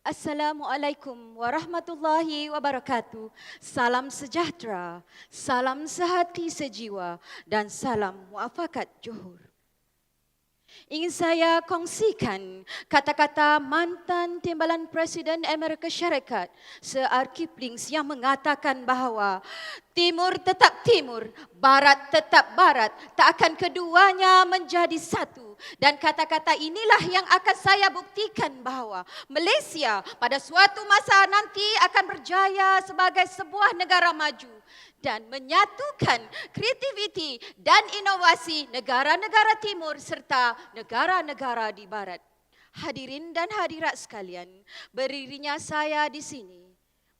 Assalamualaikum warahmatullahi wabarakatuh. Salam sejahtera, salam sehati sejiwa dan salam muafakat Johor. Ingin saya kongsikan kata-kata mantan Timbalan Presiden Amerika Syarikat, Sir R. Kipling yang mengatakan bahawa Timur tetap Timur, Barat tetap Barat, tak akan keduanya menjadi satu. Dan kata-kata inilah yang akan saya buktikan bahawa Malaysia pada suatu masa nanti akan berjaya sebagai sebuah negara maju dan menyatukan kreativiti dan inovasi negara-negara timur serta negara-negara di barat. Hadirin dan hadirat sekalian, berdirinya saya di sini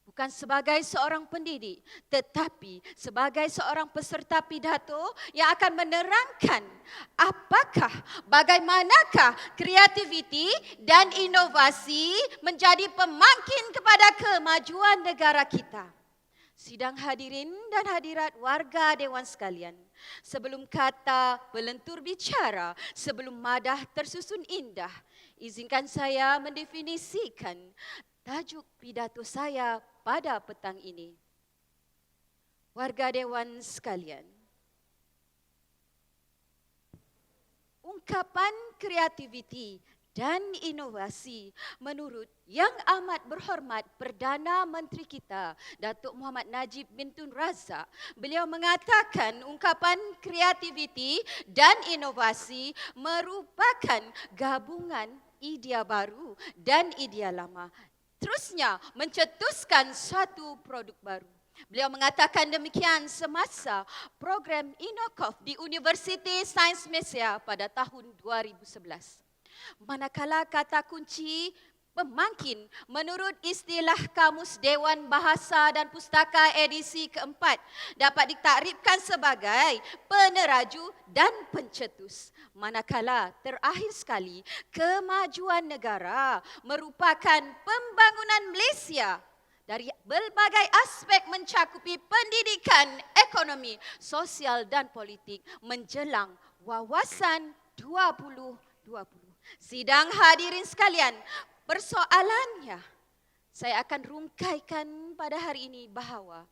bukan sebagai seorang pendidik, tetapi sebagai seorang peserta pidato yang akan menerangkan bagaimanakah kreativiti dan inovasi menjadi pemangkin kepada kemajuan negara kita. Sidang hadirin dan hadirat warga Dewan sekalian, sebelum kata berlentur bicara, sebelum madah tersusun indah, izinkan saya mendefinisikan tajuk pidato saya pada petang ini. Warga Dewan sekalian, ungkapan kreativiti dan inovasi menurut Yang Amat Berhormat Perdana Menteri kita, Datuk Muhammad Najib bin Tun Razak, beliau mengatakan ungkapan kreativiti dan inovasi merupakan gabungan idea baru dan idea lama. Terusnya mencetuskan satu produk baru. Beliau mengatakan demikian semasa program INOCOF di Universiti Sains Malaysia pada tahun 2011. Manakala kata kunci pemangkin menurut istilah Kamus Dewan Bahasa dan Pustaka edisi keempat dapat ditakrifkan sebagai peneraju dan pencetus. Manakala terakhir sekali kemajuan negara merupakan pembangunan Malaysia dari berbagai aspek mencakupi pendidikan, ekonomi, sosial dan politik menjelang wawasan 2020. Sidang hadirin sekalian, persoalannya saya akan rungkaikan pada hari ini bahawa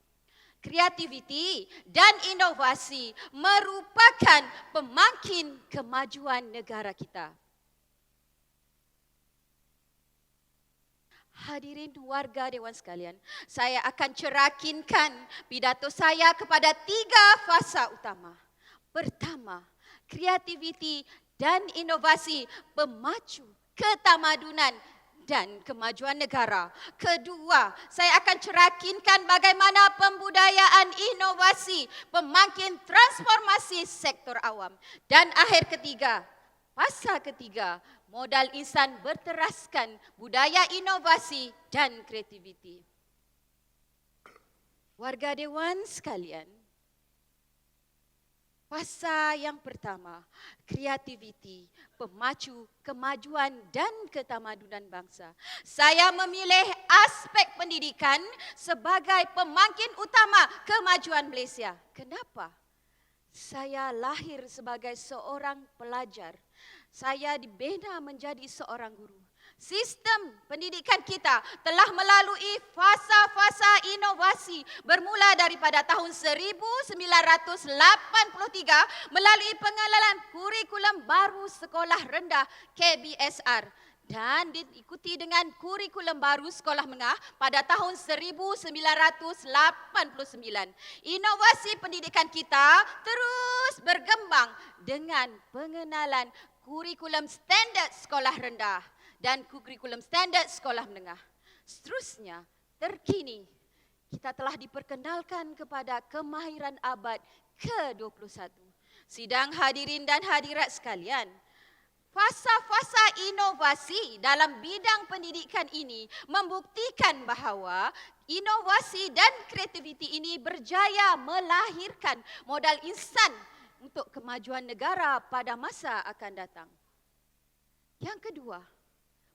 kreativiti dan inovasi merupakan pemangkin kemajuan negara kita. Hadirin warga Dewan sekalian, saya akan cerakinkan pidato saya kepada 3 fasa utama. Pertama, kreativiti dan inovasi pemacu ketamadunan dan kemajuan negara. Kedua, saya akan cerakinkan bagaimana pembudayaan inovasi pemangkin transformasi sektor awam. Dan akhir ketiga, fasa ketiga, modal insan berteraskan budaya inovasi dan kreativiti. Warga Dewan sekalian, fasa yang pertama, kreativiti, pemacu kemajuan dan ketamadunan bangsa. Saya memilih aspek pendidikan sebagai pemangkin utama kemajuan Malaysia. Kenapa? Saya lahir sebagai seorang pelajar. Saya dibina menjadi seorang guru. Sistem pendidikan kita telah melalui fasa-fasa inovasi bermula daripada tahun 1983 melalui pengenalan kurikulum baru sekolah rendah KBSR dan diikuti dengan kurikulum baru sekolah menengah pada tahun 1989. Inovasi pendidikan kita terus berkembang dengan pengenalan kurikulum standard sekolah rendah dan kurikulum standard sekolah menengah. Seterusnya, terkini kita telah diperkenalkan kepada kemahiran abad ke-21. Sidang hadirin dan hadirat sekalian, fasa-fasa inovasi dalam bidang pendidikan ini membuktikan bahawa inovasi dan kreativiti ini berjaya melahirkan modal insan untuk kemajuan negara pada masa akan datang. Yang kedua,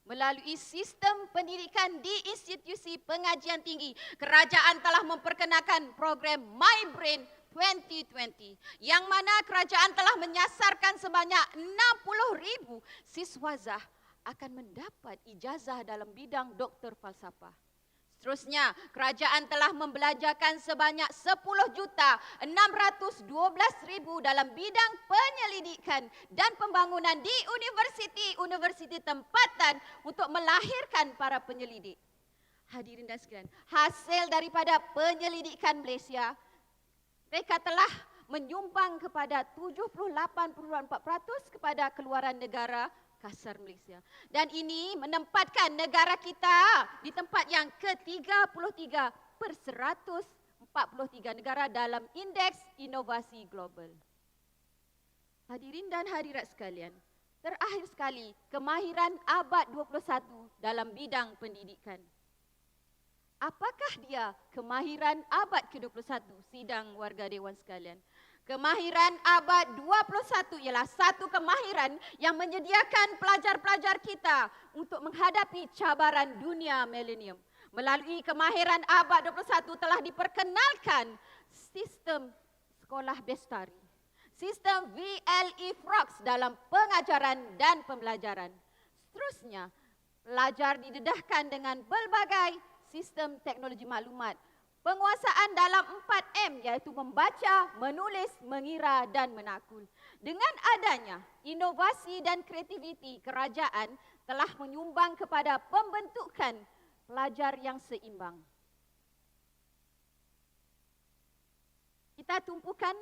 melalui sistem pendidikan di institusi pengajian tinggi, kerajaan telah memperkenalkan program My Brain 2020 yang mana kerajaan telah menyasarkan sebanyak 60,000 siswazah akan mendapat ijazah dalam bidang doktor falsafah. Seterusnya, kerajaan telah membelajarkan sebanyak 10,612,000 dalam bidang penyelidikan dan pembangunan di universiti-universiti tempatan untuk melahirkan para penyelidik. Hadirin dan sekalian, hasil daripada penyelidikan Malaysia, mereka telah menyumbang kepada 78.4% kepada keluaran negara kasar Malaysia. Dan ini menempatkan negara kita di tempat yang ke-33 per 143 negara dalam Indeks Inovasi Global. Hadirin dan hadirat sekalian, terakhir sekali, kemahiran abad 21 dalam bidang pendidikan. Apakah dia kemahiran abad ke-21, sidang warga dewan sekalian? Kemahiran abad 21 ialah satu kemahiran yang menyediakan pelajar-pelajar kita untuk menghadapi cabaran dunia milenium. Melalui kemahiran abad 21 telah diperkenalkan sistem sekolah bestari, sistem VLE Frogs dalam pengajaran dan pembelajaran. Seterusnya, pelajar didedahkan dengan berbagai sistem teknologi maklumat, penguasaan dalam 4M iaitu membaca, menulis, mengira dan menakul. Dengan adanya inovasi dan kreativiti, kerajaan telah menyumbang kepada pembentukan pelajar yang seimbang. Kita tumpukan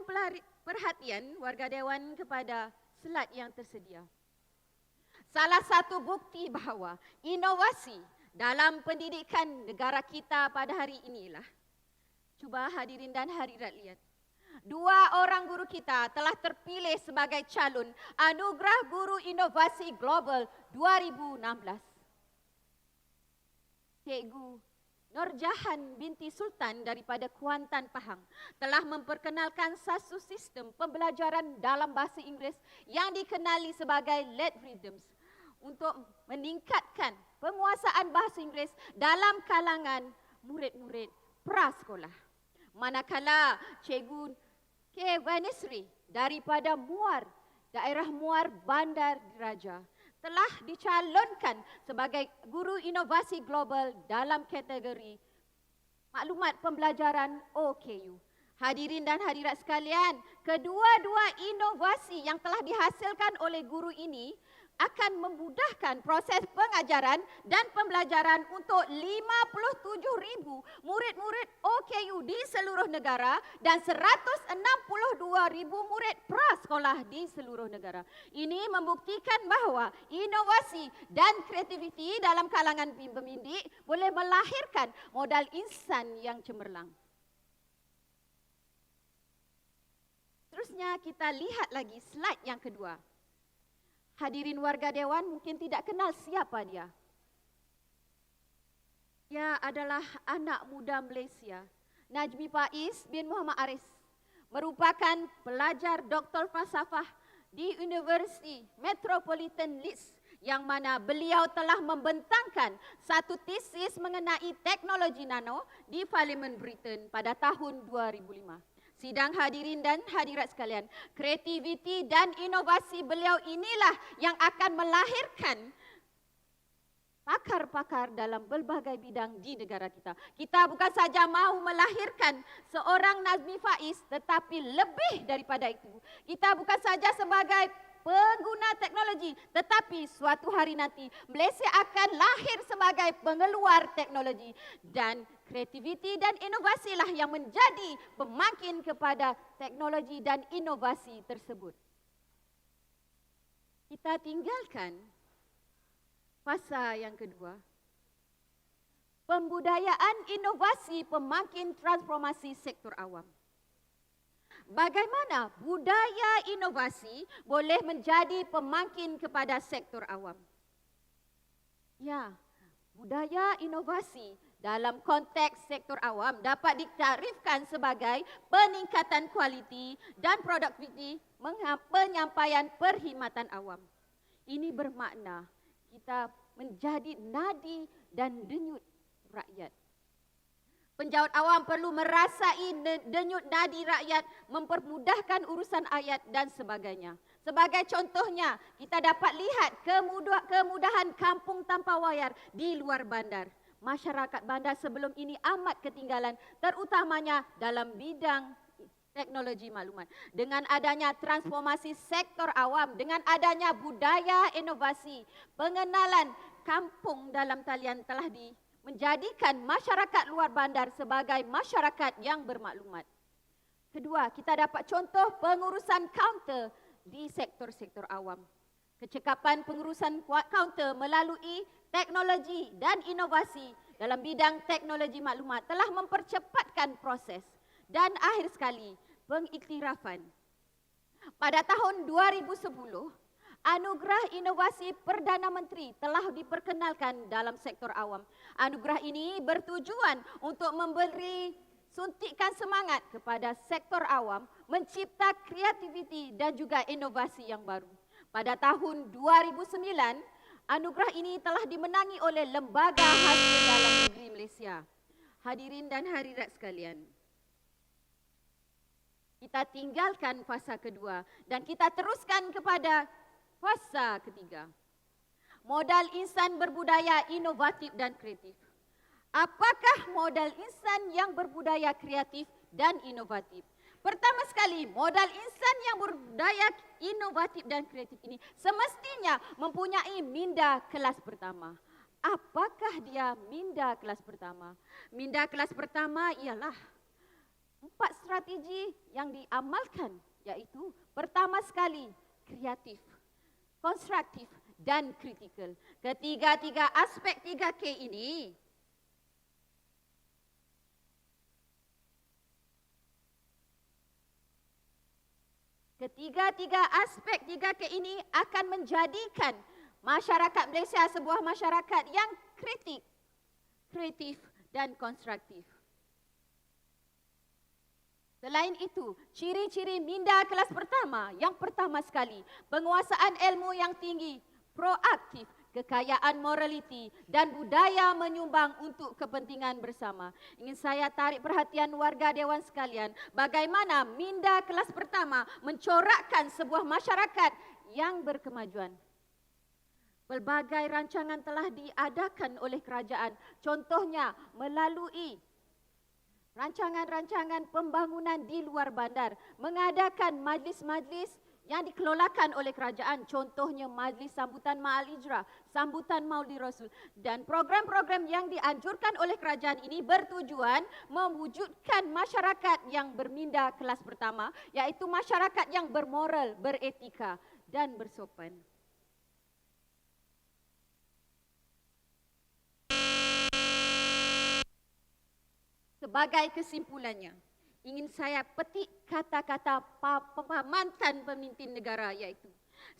perhatian warga dewan kepada slide yang tersedia. Salah satu bukti bahawa inovasi dalam pendidikan negara kita pada hari inilah, cuba hadirin dan hadirat lihat. 2 orang guru kita telah terpilih sebagai calon Anugerah Guru Inovasi Global 2016. Cikgu Nurjahan binti Sultan daripada Kuantan, Pahang telah memperkenalkan satu sistem pembelajaran dalam bahasa Inggeris yang dikenali sebagai Lead Rhythms untuk meningkatkan penguasaan bahasa Inggeris dalam kalangan murid-murid prasekolah. Manakala Cikgu K. Vanisri daripada Muar, daerah Muar Bandar Diraja telah dicalonkan sebagai Guru Inovasi Global dalam kategori Maklumat Pembelajaran OKU. Hadirin dan hadirat sekalian, kedua-dua inovasi yang telah dihasilkan oleh guru ini akan memudahkan proses pengajaran dan pembelajaran untuk 57,000 murid-murid OKU di seluruh negara dan 162,000 murid prasekolah di seluruh negara. Ini membuktikan bahawa inovasi dan kreativiti dalam kalangan pendidik boleh melahirkan modal insan yang cemerlang. Terusnya kita lihat lagi slide yang kedua. Hadirin warga dewan mungkin tidak kenal siapa dia. Dia adalah anak muda Malaysia, Najmi Faiz bin Muhammad Aris, merupakan pelajar doktor falsafah di University Metropolitan Leeds yang mana beliau telah membentangkan satu tesis mengenai teknologi nano di Parlimen Britain pada tahun 2005. Sidang hadirin dan hadirat sekalian, kreativiti dan inovasi beliau inilah yang akan melahirkan pakar-pakar dalam berbagai bidang di negara kita. Kita bukan saja mahu melahirkan seorang Najmi Faiz, tetapi lebih daripada itu. Kita bukan saja sebagai pengguna teknologi, tetapi suatu hari nanti Malaysia akan lahir sebagai pengeluar teknologi, dan kreativiti dan inovasilah yang menjadi pemakin kepada teknologi dan inovasi tersebut. Kita tinggalkan fasa yang kedua. Pembudayaan inovasi pemakin transformasi sektor awam. Bagaimana budaya inovasi boleh menjadi pemakin kepada sektor awam? Ya, budaya inovasi dalam konteks sektor awam dapat ditarifkan sebagai peningkatan kualiti dan produktiviti penyampaian perkhidmatan awam. Ini bermakna kita menjadi nadi dan denyut rakyat. Penjawat awam perlu merasai denyut nadi rakyat, mempermudahkan urusan ayat dan sebagainya. Sebagai contohnya, kita dapat lihat kemudahan kampung tanpa wayar di luar bandar. Masyarakat bandar sebelum ini amat ketinggalan, terutamanya dalam bidang teknologi maklumat. Dengan adanya transformasi sektor awam, dengan adanya budaya inovasi, pengenalan kampung dalam talian telah menjadikan masyarakat luar bandar sebagai masyarakat yang bermaklumat. Kedua, kita dapat contoh pengurusan kaunter di sektor-sektor awam. Kecekapan pengurusan kaunter melalui teknologi dan inovasi dalam bidang teknologi maklumat telah mempercepatkan proses. Dan akhir sekali, pengiktirafan. Pada tahun 2010, Anugerah Inovasi Perdana Menteri telah diperkenalkan dalam sektor awam. Anugerah ini bertujuan untuk memberi suntikan semangat kepada sektor awam mencipta kreativiti dan juga inovasi yang baru. Pada tahun 2009, anugerah ini telah dimenangi oleh Lembaga Hasil Dalam Negeri Malaysia. Hadirin dan hadirat sekalian, kita tinggalkan fasa kedua dan kita teruskan kepada fasa ketiga. Modal insan berbudaya inovatif dan kreatif. Apakah modal insan yang berbudaya kreatif dan inovatif? Pertama sekali, modal insan yang berbudaya inovatif dan kreatif ini semestinya mempunyai minda kelas pertama. Apakah dia minda kelas pertama? Minda kelas pertama ialah 4 strategi yang diamalkan, iaitu pertama sekali, kreatif, konstruktif dan kritikal. Ketiga-tiga aspek 3K ini aspek 3K ini akan menjadikan masyarakat Malaysia sebuah masyarakat yang kritik, kreatif dan konstruktif. Selain itu, ciri-ciri minda kelas pertama, yang pertama sekali, penguasaan ilmu yang tinggi, proaktif, kekayaan moraliti dan budaya menyumbang untuk kepentingan bersama. Ingin saya tarik perhatian warga Dewan sekalian, bagaimana minda kelas pertama mencorakkan sebuah masyarakat yang berkemajuan. Pelbagai rancangan telah diadakan oleh kerajaan, contohnya melalui rancangan-rancangan pembangunan di luar bandar, mengadakan majlis-majlis yang dikelolakan oleh kerajaan, contohnya Majlis Sambutan Ma'al Ijra, Sambutan Maulid Rasul, dan program-program yang dianjurkan oleh kerajaan ini bertujuan mewujudkan masyarakat yang berminda kelas pertama, iaitu masyarakat yang bermoral, beretika dan bersopan. Sebagai kesimpulannya, ingin saya petik kata-kata mantan pemimpin negara, iaitu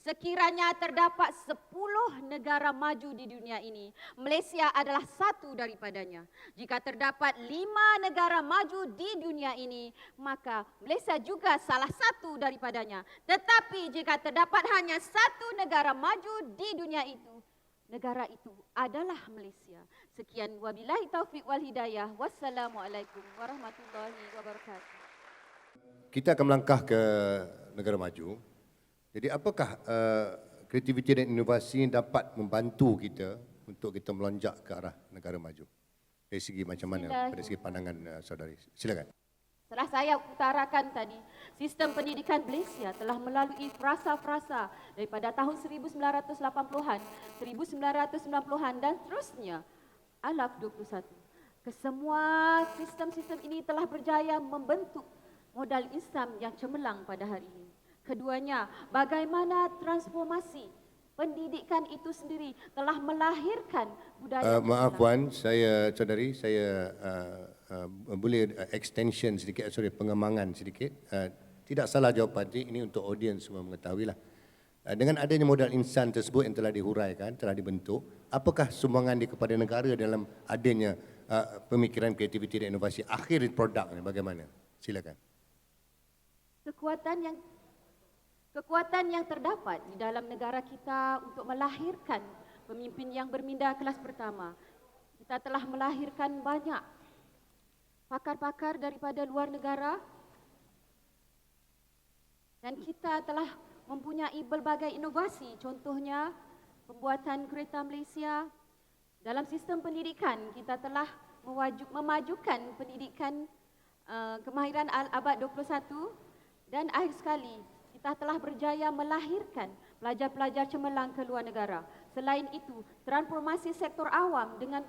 sekiranya terdapat 10 negara maju di dunia ini, Malaysia adalah satu daripadanya. Jika terdapat 5 negara maju di dunia ini, maka Malaysia juga salah satu daripadanya. Tetapi jika terdapat hanya satu negara maju di dunia itu, negara itu adalah Malaysia. Sekian, wabillahi taufiq wal hidayah. Wassalamualaikum warahmatullahi wabarakatuh. Kita akan melangkah ke negara maju. Jadi apakah kreativiti dan inovasi dapat membantu kita untuk kita melonjak ke arah negara maju? Dari segi macam mana, dari segi pandangan saudari? Silakan. Setelah saya utarakan tadi, sistem pendidikan Malaysia telah melalui frasa-frasa daripada tahun 1980-an, 1990-an dan seterusnya, alaf 21. Kesemua sistem-sistem ini telah berjaya membentuk modal insan yang cemerlang pada hari ini. Keduanya, bagaimana transformasi pendidikan itu sendiri telah melahirkan budaya. Maaf Puan, saudari, saya boleh extension sedikit, pengembangan sedikit. Tidak salah jawapan ini untuk audiens semua mengetahuilah. Dengan adanya modal insan tersebut yang telah dihuraikan, telah dibentuk, apakah sumbangan dia kepada negara dalam adanya pemikiran kreativiti dan inovasi akhir produk ini bagaimana? Silakan. Kekuatan yang terdapat di dalam negara kita untuk melahirkan pemimpin yang berminda kelas pertama. Kita telah melahirkan banyak pakar-pakar daripada luar negara dan kita telah mempunyai berbagai inovasi, contohnya pembuatan kereta Malaysia. Dalam sistem pendidikan, kita telah memajukan pendidikan kemahiran abad 21 dan akhir sekali, kita telah berjaya melahirkan pelajar-pelajar cemerlang ke luar negara. Selain itu, transformasi sektor awam dengan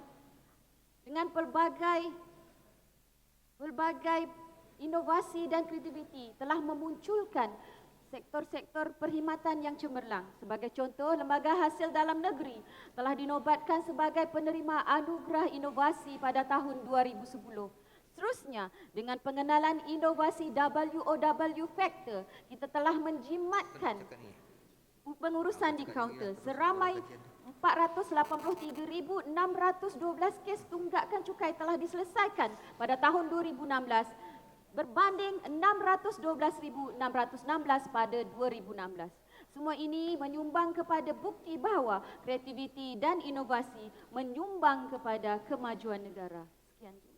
pelbagai inovasi dan kreativiti telah memunculkan sektor-sektor perkhidmatan yang cemerlang. Sebagai contoh, Lembaga Hasil Dalam Negeri telah dinobatkan sebagai penerima anugerah inovasi pada tahun 2010. Seterusnya, dengan pengenalan inovasi WOW Factor, kita telah menjimatkan pengurusan di kaunter. Seramai 483,612 kes tunggakan cukai telah diselesaikan pada tahun 2016 berbanding 612,616 pada 2016. Semua ini menyumbang kepada bukti bahawa kreativiti dan inovasi menyumbang kepada kemajuan negara. Sekian.